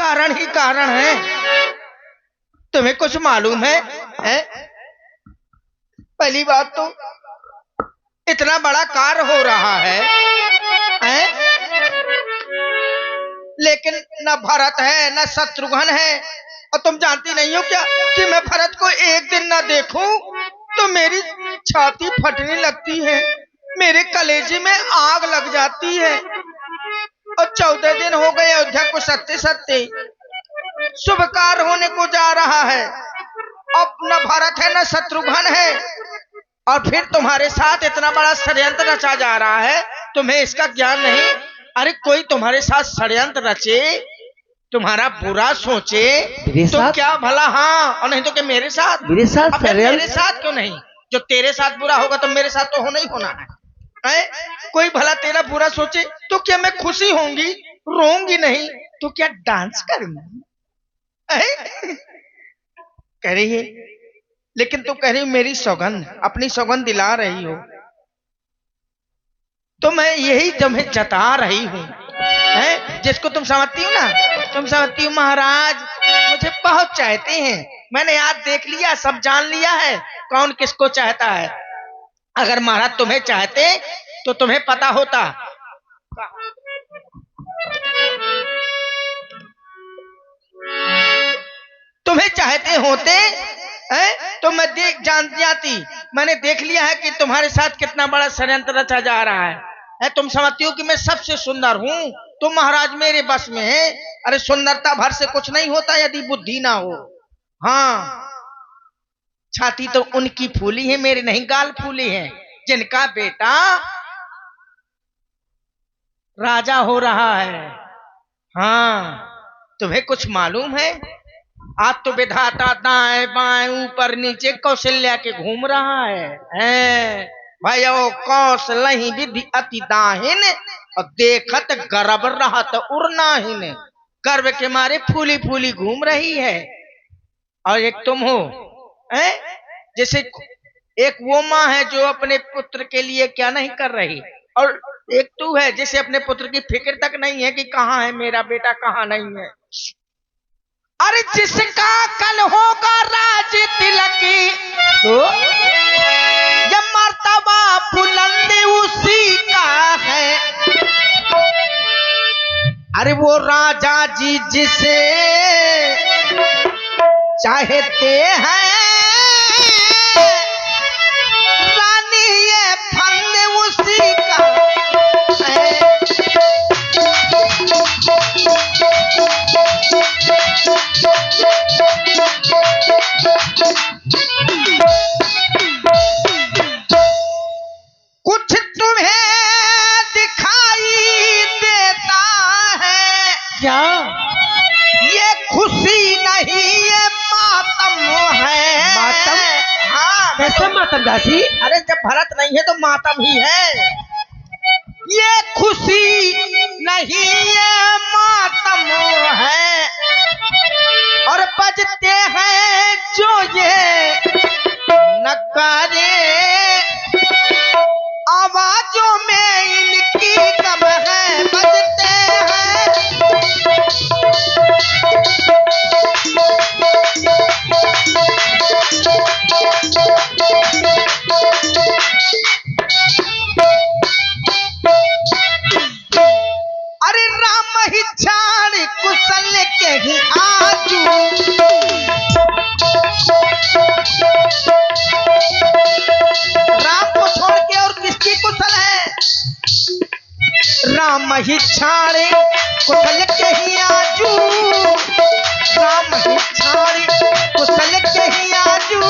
कारण ही कारण है। तुम्हें कुछ मालूम है? पहली बात तो इतना बड़ा कार्य हो रहा है, लेकिन न भरत है न शत्रुघ्न है। और तुम जानती नहीं हो क्या कि मैं भरत को एक दिन न देखूं तो मेरी छाती फटने लगती है, मेरे कलेजे में आग लग जाती है। और 14 दिन हो गए अयोध्या को सत्ते सत्ते, शुभ कार्य होने को जा रहा है, अब न भरत है न शत्रुघ्न है, और फिर तुम्हारे साथ इतना बड़ा षड्यंत्र रचा जा रहा है, तुम्हें इसका ज्ञान नहीं? अरे कोई तुम्हारे साथ षड्यंत्र रचे, तुम्हारा बुरा सोचे तो क्या भला? हाँ, और नहीं तो क्या मेरे साथ मेरे साथ क्यों नहीं? जो तेरे साथ बुरा होगा तो मेरे साथ तो होना ही होना है। कोई भला तेरा बुरा सोचे तो क्या मैं खुशी होंगी? रोऊंगी नहीं तो क्या डांस करूंगी? कह रही है, लेकिन तू कह रही मेरी सौगंध, अपनी सौगंध दिला रही हो, तो मैं यही तुम्हें जता रही हूँ, जिसको तुम समझती हो ना, तुम समझती हो महाराज मुझे बहुत चाहते हैं, मैंने आज देख लिया, सब जान लिया है कौन किसको चाहता है। अगर महाराज तुम्हें चाहते तो तुम्हें पता होता। तुम्हें चाहते होते तो मैं जान जाती। मैंने देख लिया है कि तुम्हारे साथ कितना बड़ा षड्यंत्र रचा जा रहा है। तुम समझती हो कि मैं सबसे सुंदर हूँ, तो महाराज मेरे बस में है। अरे सुंदरता भर से कुछ नहीं होता यदि बुद्धि ना हो। हाँ, छाती तो उनकी फूली है, मेरे नहीं गाल फूले हैं, जिनका बेटा राजा हो रहा है। हाँ, तुम्हें कुछ मालूम है? आज तो विधाता दाएं बाएं ऊपर नीचे कौशल्या के घूम रहा है। भाई ओ कौशलहि विधि अति दाहिन, और देखत गर्भ रहत उड़नाहिन। गर्व के मारे फूली फूली घूम रही है। और एक तुम हो, जैसे एक वो माँ है जो अपने पुत्र के लिए क्या नहीं कर रही, और एक तू है जैसे अपने पुत्र की फिक्र तक नहीं है कि कहाँ है मेरा बेटा, कहाँ नहीं है। अरे जिसका कल होगा राज तिलकी, तो जब मर्तबा बुलंद उसी का है। अरे वो राजा जी जिसे चाहते हैं, रानी ये फंद उसी का है। कुछ तुम्हें दिखाई देता है क्या? ये खुशी नहीं ये मातम है। मातम? हाँ, कैसा मातम दासी? अरे जब भरत नहीं है तो मातम ही है। ये खुशी नहीं ये मातम है, और बजते हैं जो ये नकारे, आवाजों में इनकी कम है। बजते हैं अरे राम ही छाड़ कुशल के ही आजू, राम को छोड़ के और किसकी कुशल है? राम ही छाड़े कुशल के ही आजू, राम ही छाड़े कुशल के ही आजू,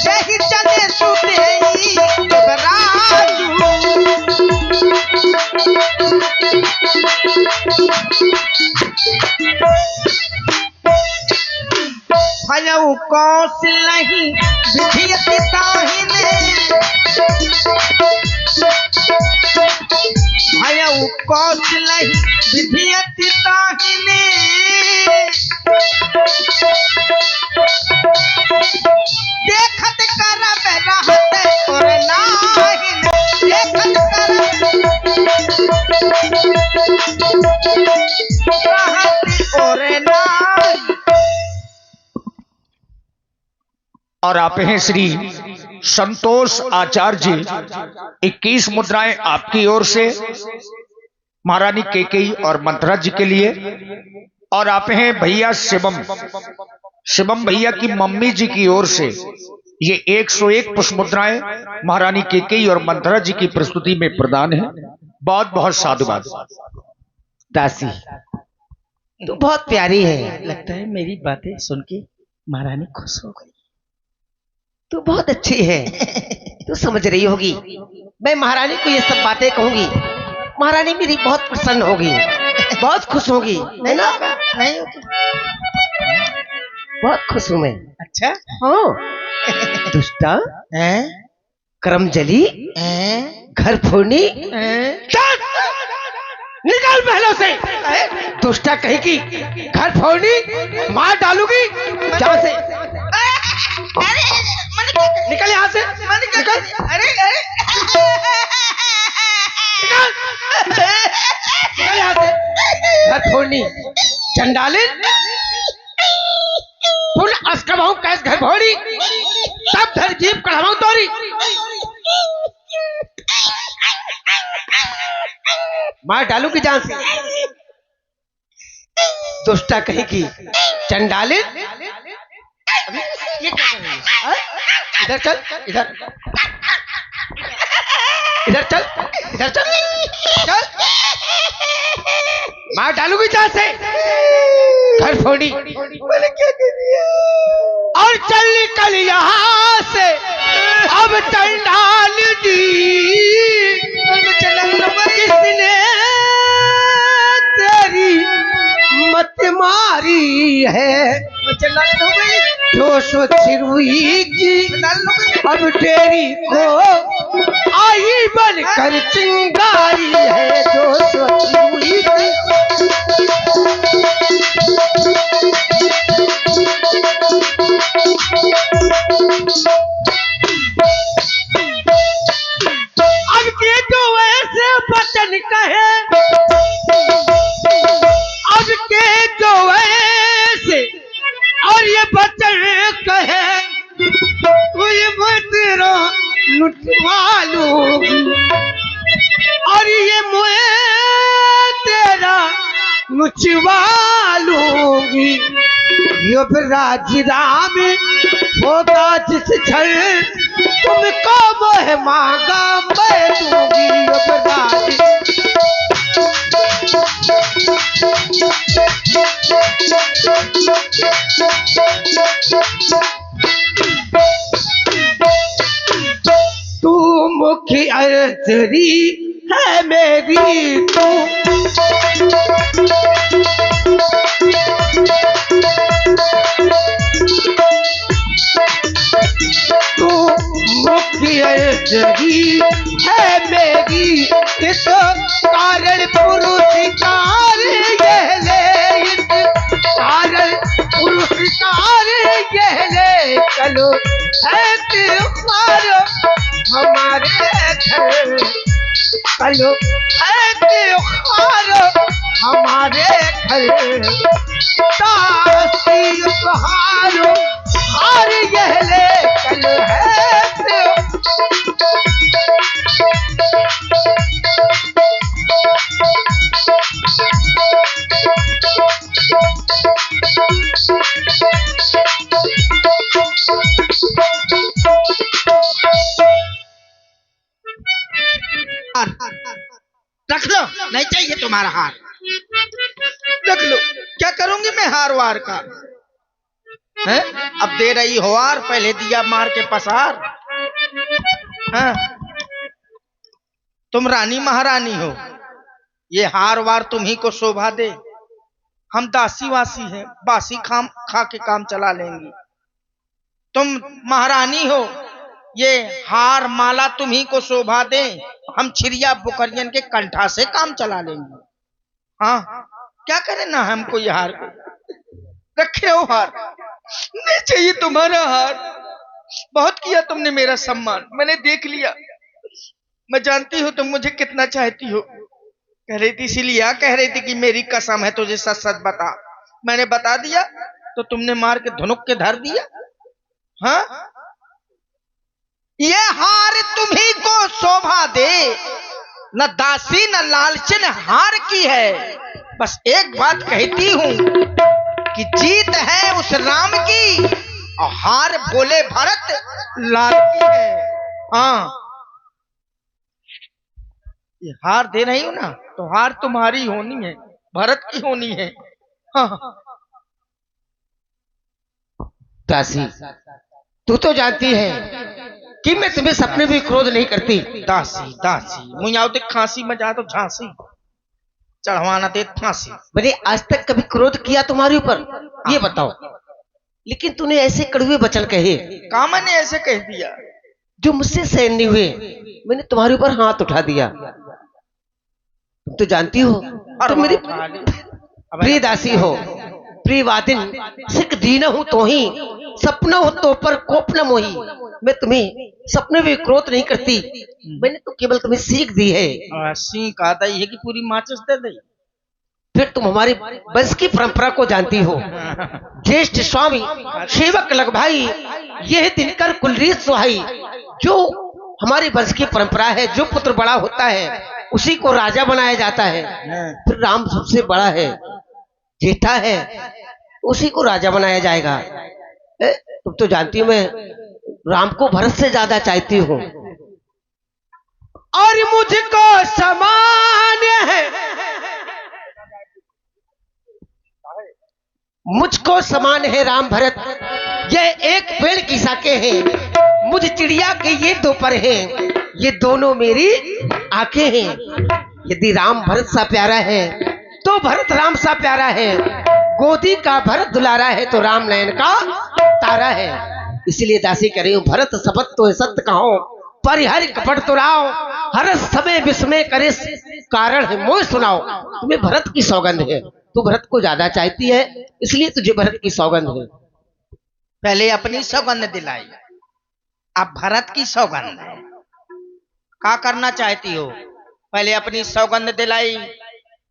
यही चले सुते ही राजू। भयउ कौशलहि विधि अति दाहिने, भयउ कौशलहि विधि अति दाहिने। देखत करब रहत और नाहिन, देखत करब रहत और आप हैं श्री संतोष आचार्य जी। 21 मुद्राएं आपकी ओर से महारानी केकई और मंथरा जी के लिए। और आप हैं भैया शिवम भैया की मम्मी जी की ओर से ये 101 पुष्प मुद्राएं महारानी केकई और मंथरा जी की प्रस्तुति में प्रदान है। बहुत बहुत साधुवाद। दासी तू बहुत प्यारी है, लगता है मेरी बातें सुन के महारानी खुश हो गई। तू बहुत अच्छी है, तू समझ रही होगी। मैं महारानी को ये सब बातें कहूंगी, महारानी मेरी बहुत प्रसन्न होगी, बहुत खुश होगी, है ना? नहीं होगी, बहुत खुश हूं मैं। अच्छा हाँ। दुष्टा करमजली घर फोड़नी, निकल महलों से। दुष्टा कहेगी घर फोड़नी, मार डालूंगी जहां से। निकल यहाँ से, निकल। अरे निकल यहाँ से। घर फोड़नी चंडालिन, पुल अस्कबाऊ कैस घर फोड़ी, तब धर जीप कढ़ाऊ तोरी। मार डालूंगी जान से। दुष्टा कहेगी चंडालिन, ये क्या कर रही है? इधर चल, इधर इधर चल, इधर चल, चल। मार डालूंगी जान से, घर फोड़ी। मैंने क्या कर दिया? और चल निकल यहाँ से अब चंडाल जी। किसने तेरी मत मारी है? जो सो चिरुई की अब तेरी को आई बन कर चिंगारी है। जो सो चिरुई की अब के जो ऐसे बचन कहे, अब के जो ऐसे और ये बचन कहे, कोई बतरो लुटवा लूंगी और ये मुझे तेरा लुचवा लूंगी। युवराज राम होगा जिस क्षण तुमको मोह मांगा मैं दूंगी। युवराज तू मुख्य अर्चरी है मेरी, तू मुख्य अर्चरी है मेरी। इस कारण पुरस्कार यह ले, इस कारण पुरस्कार यह ले। चलो है त्योहार हमारे घर, चलो है त्योहार हमारे घर। दासी उपहार हार यह ले, चलो है रख लो, नहीं चाहिए तुम्हारा हार, रख लो। क्या करूंगी मैं हार वार का? है अब दे रही हो हार, पहले दिया मार के पसार। हाँ? तुम रानी महारानी हो, ये हार वार तुम्ही को शोभा दे। हम दासी वासी हैं, बासी खाम खा के काम चला लेंगी। तुम महारानी हो, ये हार माला तुम्ही को शोभा दे। हम छिरिया बुकरियन के कंठा से काम चला लेंगे। हाँ क्या करें ना हमको ये हार को। रखे हो हार, नहीं चाहिए तुम्हारा हार। बहुत किया तुमने मेरा सम्मान, मैंने देख लिया। मैं जानती हूँ तुम मुझे कितना चाहती हो। कह रही थी इसीलिए कह रही थी कि मेरी कसम है तुझे सच सच बता। मैंने बता दिया तो तुमने मार के धनुक के धर दिया। हाँ ये हार तुम्ही को शोभा दे, न दासी न लालचन हार की है। बस एक बात कहती हूं कि जीत है उस राम की और हार बोले भरत लाल की है। हाँ, ये हार दे रही हूं ना, तो हार तुम्हारी होनी है, भरत की होनी है। हाँ। दासी, तू तो जानती है कि मैं तुम्हें सपने में क्रोध नहीं करती। दासी दासी मुझे तो खांसी में जा तो झांसी चढ़वाना दे फांसी। मैंने आज तक कभी क्रोध किया तुम्हारे ऊपर, ये बताओ। लेकिन तूने ऐसे कड़वे वचन कहे। का मैंने ऐसे कह दिया? जो मुझसे सहन नहीं हुए, मैंने तुम्हारे ऊपर हाथ उठा दिया। तुम तो जानती हो तुम मेरी प्रिय दासी हो, प्रिय वादिन, सिख दीन हूं तो ही सपना हो तो पर कोप न मोही। मैं तुम्हें सपने में क्रोध नहीं करती, मैंने तो केवल तुम्हें सीख दी है। सीख आता है कि पूरी माचिस दे दे। फिर तुम हमारे वंश की परंपरा को जानती हो। ज्येष्ठ स्वामी सेवक लग भाई, यह दिनकर कुलरीत सुहाई। जो हमारे वंश की परंपरा है, जो पुत्र बड़ा होता है उसी को राजा बनाया जाता है। फिर राम सबसे बड़ा है, जेठा है, उसी को राजा बनाया जाएगा। तुम तो जानती हो मैं राम को भरत से ज्यादा चाहती हूँ। और मुझको समान है, मुझको समान है राम भरत, ये एक पेड़ की शाखे हैं। मुझ चिड़िया के ये दो पर हैं, ये दोनों मेरी आंखें हैं। यदि राम भरत सा प्यारा है तो भरत राम सा प्यारा है। गोदी का भरत दुलारा है तो राम नयन का तारा है। इसलिए दासी कह रही हूँ, भरत शपथ तो सत्य कहो, परिहर कपट तो राव। हर समय विस्मय करे कारण है मोह सुनाओ। तुम्हें भरत की सौगंध है, तू भरत को ज्यादा चाहती है, इसलिए तुझे भरत की सौगंध है। पहले अपनी सौगंध दिलाई, अब भरत की सौगंध है। क्या करना चाहती हो? पहले अपनी सौगंध दिलाई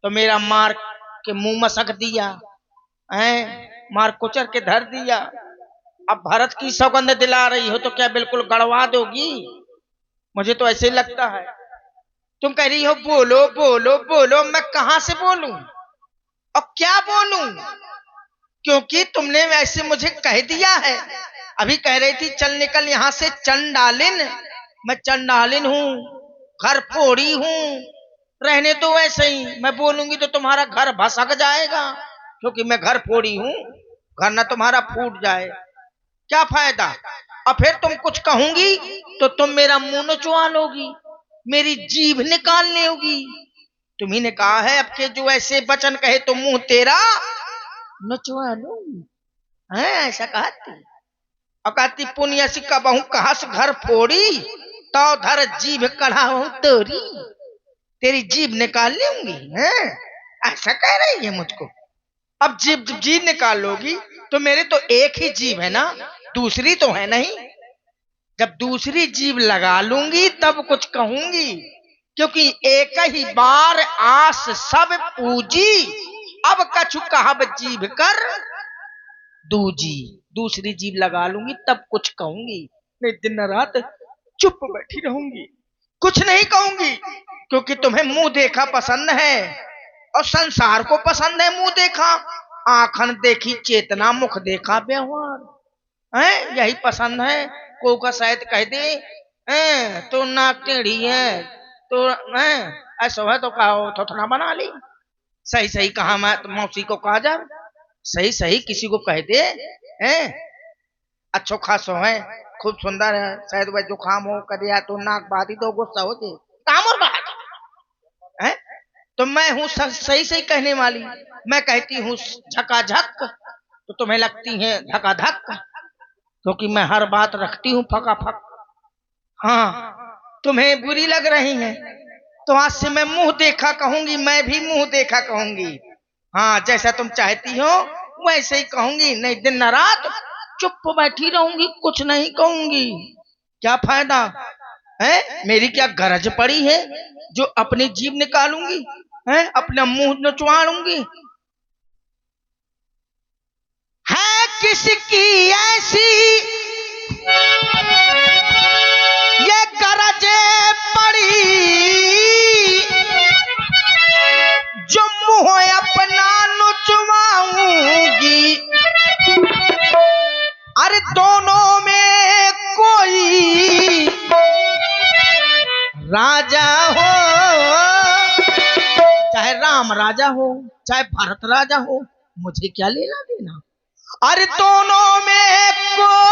तो मेरा मार के मुंह मसक दिया है, मार कुचर के धर दिया। अब भरत की सौगंध दिला रही हो तो क्या बिल्कुल गड़वा दोगी? मुझे तो ऐसे लगता है। तुम कह रही हो बोलो बोलो बोलो, मैं कहां से बोलूं और क्या बोलूं? क्योंकि तुमने वैसे मुझे कह दिया है। अभी कह रही थी चल निकल यहां से चंडालिन, मैं चंडालिन हूं, घर फोड़ी हूं। रहने तो वैसे ही, मैं बोलूंगी तो तुम्हारा घर भसक जाएगा, क्योंकि मैं घर फोड़ी हूं। घर ना तुम्हारा फूट जाए, क्या फायदा? और फिर तुम कुछ कहूंगी तो तुम मेरा मुंह नचवा लोगी, मेरी जीभ निकाल लोगी। तुम्ही ने कहा है अब के जो ऐसे वचन कहे तो मुंह तेरा नचवा लूंगी, है ऐसा कहती। और कहती पुण्य सिक्का बहु कहा से घर फोड़ी, तो धर जीभ कढ़ाऊं तोरी, तेरी जीभ निकाल लूंगी, है ऐसा कह रही है मुझको। अब जीभ निकाल लोगी तो मेरे तो एक ही जीभ है ना, दूसरी तो है नहीं। जब दूसरी जीभ लगा लूंगी तब कुछ कहूंगी, क्योंकि एक ही बार आस सब पूजी। अब कछु कहब जीभ कर दूजी, दूसरी जीभ लगा लूंगी तब कुछ कहूंगी, नहीं दिन रात चुप बैठी रहूंगी, कुछ नहीं कहूंगी। क्योंकि तुम्हें मुंह देखा पसंद है और संसार को पसंद है मुंह देखा। आंखन देखी चेतना, मुख देखा व्यवहार, है यही पसंद है। को का शायद कह दे तो नाक टेढ़ी है तो ऐसा है तो कहा थोड़ा बना ली। सही सही कहा, मैं तो मौसी को कहा जा, सही सही किसी को कह दे अच्छो खासो है, खूब सुंदर है, शायद वह जुकाम हो कर या तो नाक बाधी तो गुस्सा हो जाए काम और बात है। तो मैं हूं सही सही कहने वाली, मैं कहती हूँ झकाझक तो तुम्हें लगती है धकाधक, क्योंकि मैं हर बात रखती हूँ फकाफक। हाँ, तुम्हें बुरी लग रही है तो आज से मैं मुंह देखा कहूंगी, मैं भी मुंह देखा कहूंगी। हाँ, जैसा तुम चाहती हो वैसे ही कहूंगी, नहीं दिन न रात चुप बैठी रहूंगी, कुछ नहीं कहूंगी। क्या फायदा है? मेरी क्या गरज पड़ी है जो अपनी जीभ निकालूंगी, है अपना मुंह नचवाड़ूंगी? है किसकी ऐसी राम राजा हो चाहे भरत राजा हो, मुझे क्या लेना देना। अरे दोनों में कोई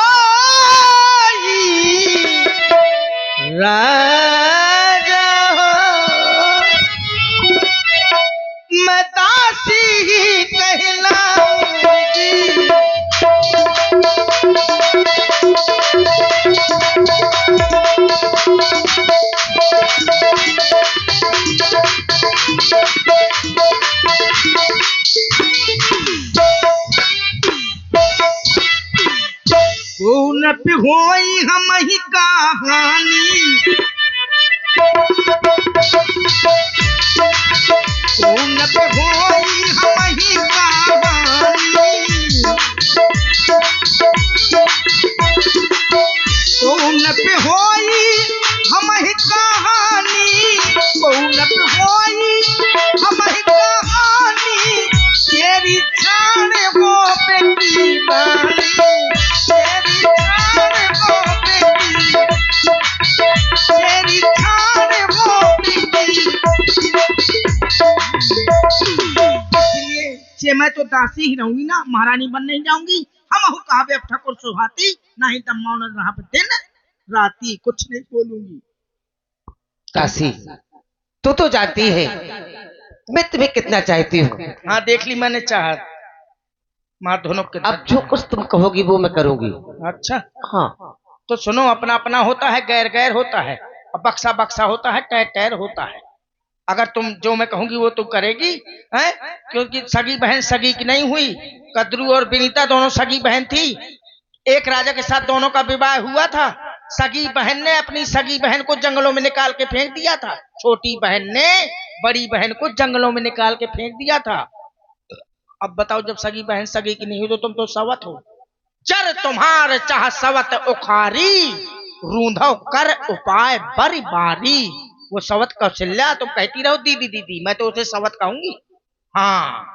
राजा हो, मैं दासी ही कहलाऊंगी। कौन पे होई हम ही कहानी, कौन पे होई हम ही कहानी, कौन पे होई हम ही कहानी, कौन पे होई हम ही कहानी। तेरी जान वो बेटी वाली, तेरी जान वो बेटी, तेरी जान वो बेटी। इसलिए मैं तो दासी ही रहूंगी ना, महारानी बन नहीं जाऊंगी। हम कहबे अब ठकुर सुहाती, नहीं तब मौन रहा दिन राती, कुछ नहीं बोलूंगी। दासी तू तो जानती है मैं तुम्हें कितना चाहती हूँ। हाँ देख ली मैंने चाहत, माँ दोनों के। अब जो कुछ तुम कहोगी वो मैं करूंगी। अच्छा हाँ तो सुनो, अपना अपना होता है, गैर गैर होता है, और बक्सा बक्सा होता है, टैर टैर होता है। अगर तुम जो मैं कहूंगी वो तुम करेगी, हैं? क्योंकि सगी बहन सगी की नहीं हुई। कद्रू और विनीता दोनों सगी बहन थी। एक राजा के साथ दोनों का विवाह हुआ था। सगी बहन ने अपनी सगी बहन को जंगलों में निकाल के फेंक दिया था, छोटी बहन ने बड़ी बहन को जंगलों में निकाल के फेंक दिया था। अब बताओ, जब सगी बहन सगी की नहीं हुई तो तुम तो सवत हो। चर तुम्हार चाह सवत उखारी, रूंधो कर उपाय बरी बारी। वो सवत कौशल्या, तुम कहती रहो दीदी दीदी, मैं तो उसे सवत कहूंगी। हाँ,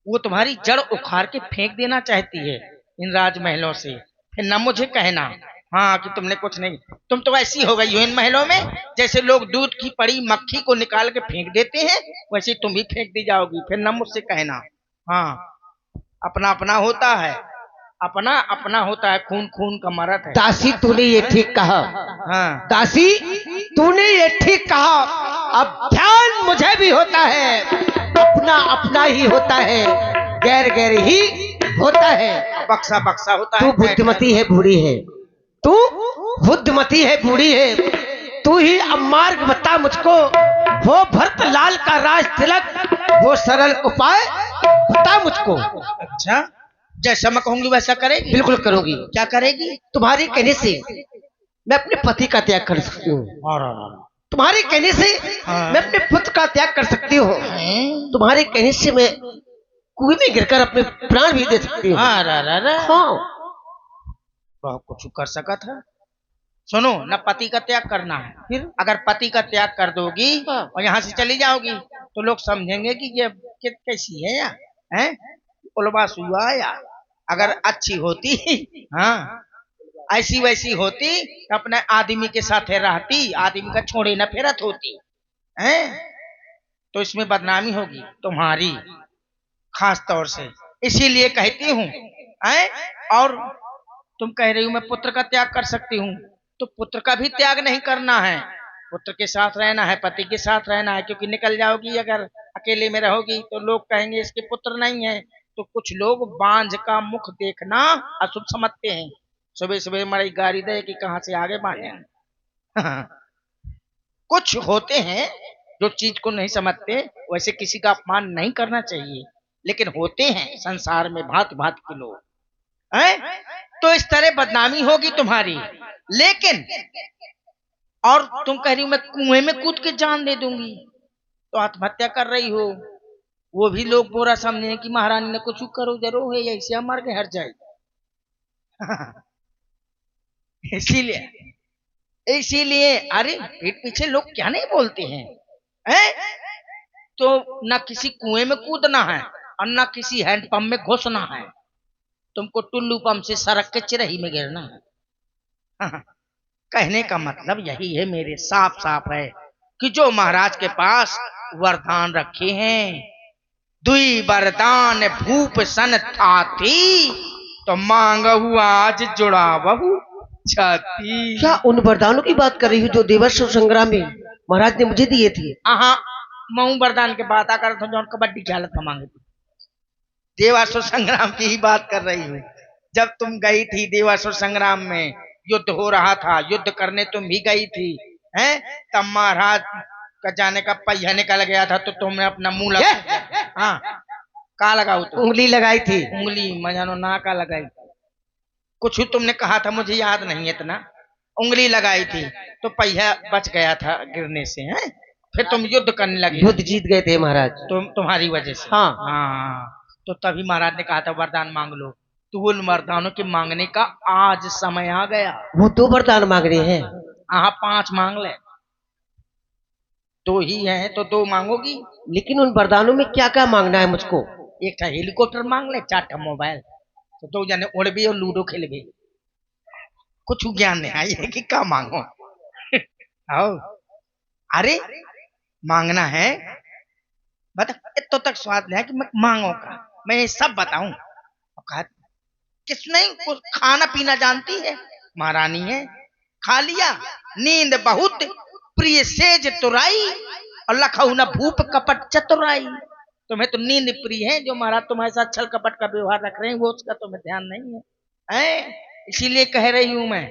वो तुम्हारी जड़ उखाड़ के फेंक देना चाहती है इन राजमहलों से, फिर न मुझे कहना हाँ कि तुमने कुछ नहीं। तुम तो ऐसी हो गई हो इन महलों में, जैसे लोग दूध की पड़ी मक्खी को निकाल के फेंक देते हैं, वैसे तुम भी फेंक दी जाओगी, फिर न मुझसे कहना। हाँ, अपना अपना होता है, अपना अपना होता है, खून खून का मरद है। दासी तूने ये ठीक कहा। हाँ दासी तूने ये ठीक कहा। अब ध्यान मुझे भी होता है, अपना अपना ही होता है, गैर गैर ही होता है। बक्सा बक्सा होता तू है। बुद्धिमती है बूढ़ी है, तू बुद्धिमती है बूढ़ी है। तू ही अब मार्ग बता मुझको, वो भरत लाल का राज तिलक, वो सरल उपाय बता मुझको। अच्छा, जैसा मैं कहूंगी वैसा करेगी? बिल्कुल करूंगी। क्या करेगी? तुम्हारे कहने से मैं अपने पति का त्याग कर सकती हूँ। तुम्हारे कहने से मैं अपने पुत्र का त्याग कर सकती हूँ। तुम्हारे कहने से मैं कुएं में गिरकर अपने प्राण भी दे सकती हूँ। हाँ, कुछ कर सका था। सुनो, न पति का त्याग करना है, फिर अगर पति का त्याग कर दोगी और यहाँ से चली जाओगी तो लोग समझेंगे कि ये कैसी है या है उलबास हुआ या। अगर अच्छी होती, हाँ ऐसी वैसी होती तो अपने आदमी के साथ रहती, आदमी का छोड़े न फेरत होती है, तो इसमें बदनामी होगी तुम्हारी खास तौर से। इसीलिए कहती हूँ, और तुम कह रही हो मैं पुत्र का त्याग कर सकती हूँ, तो पुत्र का भी त्याग नहीं करना है, पुत्र के साथ रहना है, पति के साथ रहना है। क्योंकि निकल जाओगी अगर अकेले में रहोगी तो लोग कहेंगे इसके पुत्र नहीं है। तो कुछ लोग बांझ का मुख देखना अशुभ समझते हैं, सुबह सुबह मरी गाड़ी दे कि कहां से आगे बांधे। कुछ होते हैं जो चीज को नहीं समझते, वैसे किसी का अपमान नहीं करना चाहिए, लेकिन होते हैं संसार में भांति भांति के लोग, हैं? तो इस तरह बदनामी होगी तुम्हारी। लेकिन और तुम कह रही हो मैं कुएं में कूद के जान दे दूंगी, तो आत्महत्या कर रही हो। वो भी लोग बुरा समझे कि महारानी ने कुछ करो जरूर है, ऐसे मर गए हर जाए। इसीलिए अरे पीठ पीछे लोग क्या नहीं बोलते हैं, तो न किसी कुएं में कूदना है और न किसी हैंडपंप में घुसना है, तुमको टुल्लू पंप से सरक के चिरही में गिरना है। कहने का मतलब यही है मेरे, साफ साफ है कि जो महाराज के पास वरदान रखे हैं। दुई वरदान भूप सन थाती, तो मांगहु आज जुड़ावहु छाती। क्या उन वरदानों की बात कर रही हो जो देवासुर संग्राम में महाराज ने मुझे दिए थे? हाँ, मऊ वरदान के बात आकर तो जौन कबड्डी की हालत में मांगे थे, देवासुर संग्राम की ही बात कर रही हूँ। जब तुम गई थी देवासुर संग्राम में, युद्ध हो रहा था, युद्ध करने तुम भी गई थी, हैं? तब महाराज का जाने का पहिया निकल गया था, तो तुमने अपना मुंह लगा, हाँ, कहाँ लगाऊ तुम? उंगली लगाई थी। उंगली मजानो ना का लगाई, कुछ तुमने कहा था मुझे याद नहीं इतना। उंगली लगाई थी तो पहिया बच गया था गिरने से, हैं? फिर तुम युद्ध करने लगे, युद्ध जीत गए थे महाराज। तुम्हारी वजह से। हाँ हाँ, तो तभी महाराज ने कहा था वरदान मांग लो। तो उन वरदानों के मांगने का आज समय आ गया। वो 2 वरदान मांग रहे हैं। हाँ, 5 मांग ले, 2 ही हैं तो 2 मांगोगी। लेकिन उन वरदानों में क्या क्या मांगना है मुझको? एक था हेलीकॉप्टर मांग ले, 4 ठा मोबाइल, तो 2 जने उड़ भी और लूडो खेल भी। कुछ ज्ञान नहीं आई है कि क्या मांगो। आओ, अरे मांगना है, बता, इतो तक स्वाद नहीं है कि मैं मांगो का, मैं ये सब बताऊं। किस नहीं, कुछ खाना पीना जानती है, महारानी है, खा लिया। नींद बहुत प्रिय सेज तुराई, और लखऊ न भूप कपट चतुराई। तुम्हें तो नींद प्रिय है, जो महाराज तुम्हारे साथ छल कपट का व्यवहार रख रहे हैं वो उसका तुम्हें ध्यान नहीं है? इसीलिए कह रही हूं मैं,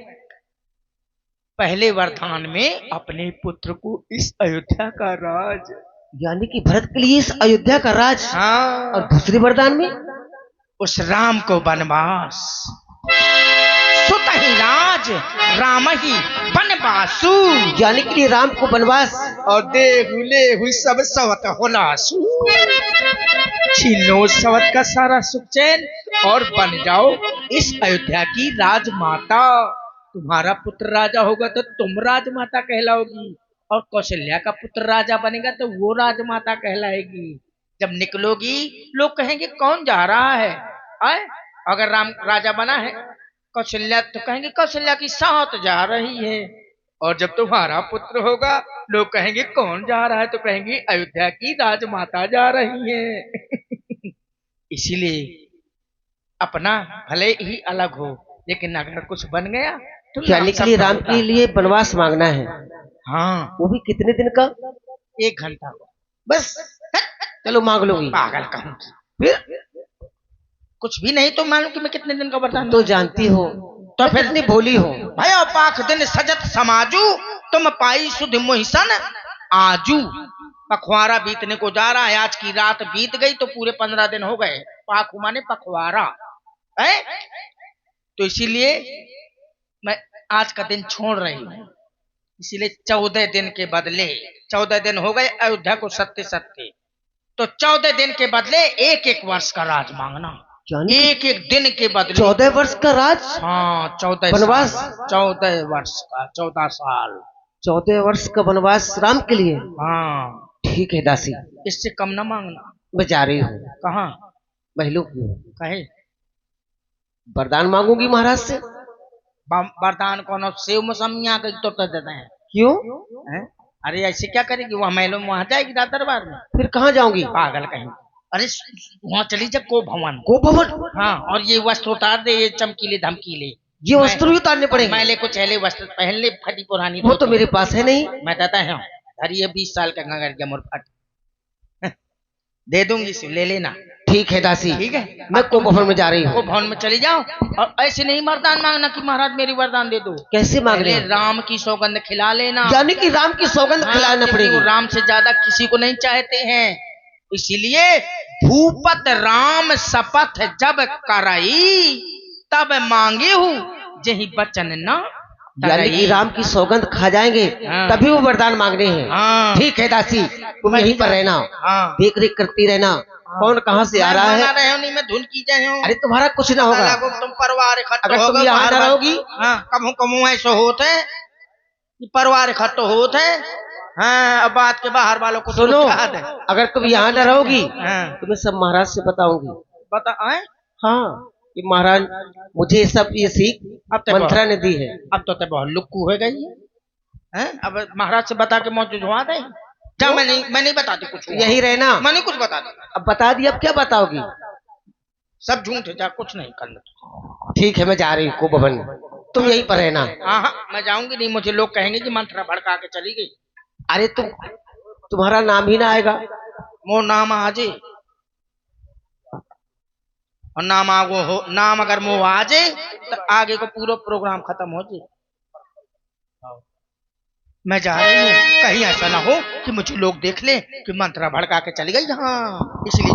पहले वरदान में अपने पुत्र को इस अयोध्या का राज, यानी कि भरत के लिए इस अयोध्या का राज। हाँ, और दूसरे वरदान में उस राम को वनवास, सुत ही राज राम ही वनवासु, यानी कि राम को वनवास। और देहुले हुई सब सवत होलासु। छीनो सवत का सारा सुख चैन और बन जाओ इस अयोध्या की राजमाता। तुम्हारा पुत्र राजा होगा तो तुम राजमाता कहलाओगी, और कौशल्या का पुत्र राजा बनेगा तो वो राजमाता कहलाएगी। जब निकलोगी लोग कहेंगे कौन जा रहा है, आए? अगर राम राजा बना है कौशल्या, तो कहेंगे कौशल्या की साथ जा रही है। और जब तुम्हारा पुत्र होगा लोग कहेंगे कौन जा रहा है, तो कहेंगे अयोध्या की राजमाता जा रही है। इसीलिए अपना भले ही अलग हो, लेकिन अगर कुछ बन गया तो यानी कि राम के लिए वनवास मांगना है। हाँ, वो भी कितने दिन का? 1 घंटा बस। चलो मांग लूंगी। पागल कहूँ, फिर कुछ भी नहीं तो मालूम कि मैं कितने दिन का वरदान तो जानती हो, तो फिर कितनी भोली हो। भयो पाख दिन सजत समाजू, तुम पाई सुध मोहिसन आजू। पखवाड़ा बीतने को जा रहा है, आज की रात बीत गई तो पूरे 15 दिन हो गए। पाखु माने पखवाड़ा है, तो इसीलिए मैं आज का दिन छोड़ रही हूँ। इसीलिए 14 दिन के बदले, 14 दिन हो गए अयोध्या को सत्य सत्य, तो 14 दिन के बदले 1-1 वर्ष का राज मांगना। 1-1 दिन के बदले 14 वर्ष का राज। हाँ, 14 वनवास। 14 वर्ष का, 14 साल, 14 वर्ष का वनवास राम के लिए। हाँ, ठीक है दासी, इससे कम ना मांगना। मैं जा रही हूँ। कहाँ? महलों की कहे वरदान मांगूंगी महाराज से। वरदान कौन सेव मौसमिया का तो देते हैं? क्यों? हैं? अरे ऐसे क्या करेगी, वहां महलों में वहां जाएगी रात दरबार में? फिर कहाँ जाऊंगी? पागल कहीं। अरे वहां चली जा को भवन। को भवन? हाँ, और ये वस्त्र उतार दे, ये चमकीले धमकीले, ये वस्त्र भी उतारने पड़ेंगे? मैले कुछ चहले वस्त्र पहन ले, फटी पुरानी। वो तो मेरे पास है नहीं। मैं कहता है धरिए 20 साल का गंगर के मुरफट दे दूंगी, ले लेना। ठीक है दासी, ठीक है, मैं को भवन में जा रही वो हूँ। भवन में चली जाओ, और ऐसे नहीं वरदान मांगना कि महाराज मेरी वरदान दे दो। कैसे मांग रहे पहले हैं? राम की सौगंध खिला लेना। यानी कि राम की सौगंध हाँ, खिलाना क्योंकि पड़ेगी। वो राम से ज्यादा किसी को नहीं चाहते हैं। इसीलिए भूपत राम शपथ जब करई, तब मांगे हूँ जही बचन न यानी कि राम की सौगंध खा जाएंगे हाँ। तभी वो वरदान मांगने हैं। हाँ, ठीक है दासी, तुम यहीं पर रहना, हाँ, देख रेख करती रहना कौन कहाँ से आ रहा है। रहे हो नहीं, मैं धुन की जाए हूँ। अरे तुम्हारा कुछ ना होगा तुम परिवार इकट्ठा अगर तुम यहाँ न रहोगी। हाँ, कमू ऐसे होते हैं, परिवार इकट्ठा होते हैं। हाँ, अब बात के बाहर वालों को सुनो, याद है। अगर तुम यहाँ न रहोगी हाँ, तो मैं सब महाराज से बताऊंगी। बता आए। हाँ, कि महाराज मुझे सब ये सीख अब तो मंत्रा ने दी है। अब तो बहुत लुक्कू हो गई है। अब महाराज से बता के मौत जुझवा दे। जा, मैं नहीं बताती कुछ हुआ। यही रहना। मैं नहीं कुछ बताती, अब बता दी, अब क्या बताओगी? सब झूठ है, जा कुछ नहीं करना। ठीक है, मैं जा रही हूँ भवन, तुम यहीं पर रहना। हाँ हाँ, मैं जाऊंगी नहीं, मुझे लोग कहेंगे कि मंत्रा भड़का के चली गई। अरे तुम्हारा नाम ही ना आएगा। वो नाम आजे, और नाम आगो हो, नाम अगर वो आ जाए तो आगे को पूरा प्रोग्राम खत्म हो जाए। मैं जा रही हूँ, कहीं ऐसा ना हो कि मुझे लोग देख ले कि मंत्रा भड़का के चली गई। हाँ, इसलिए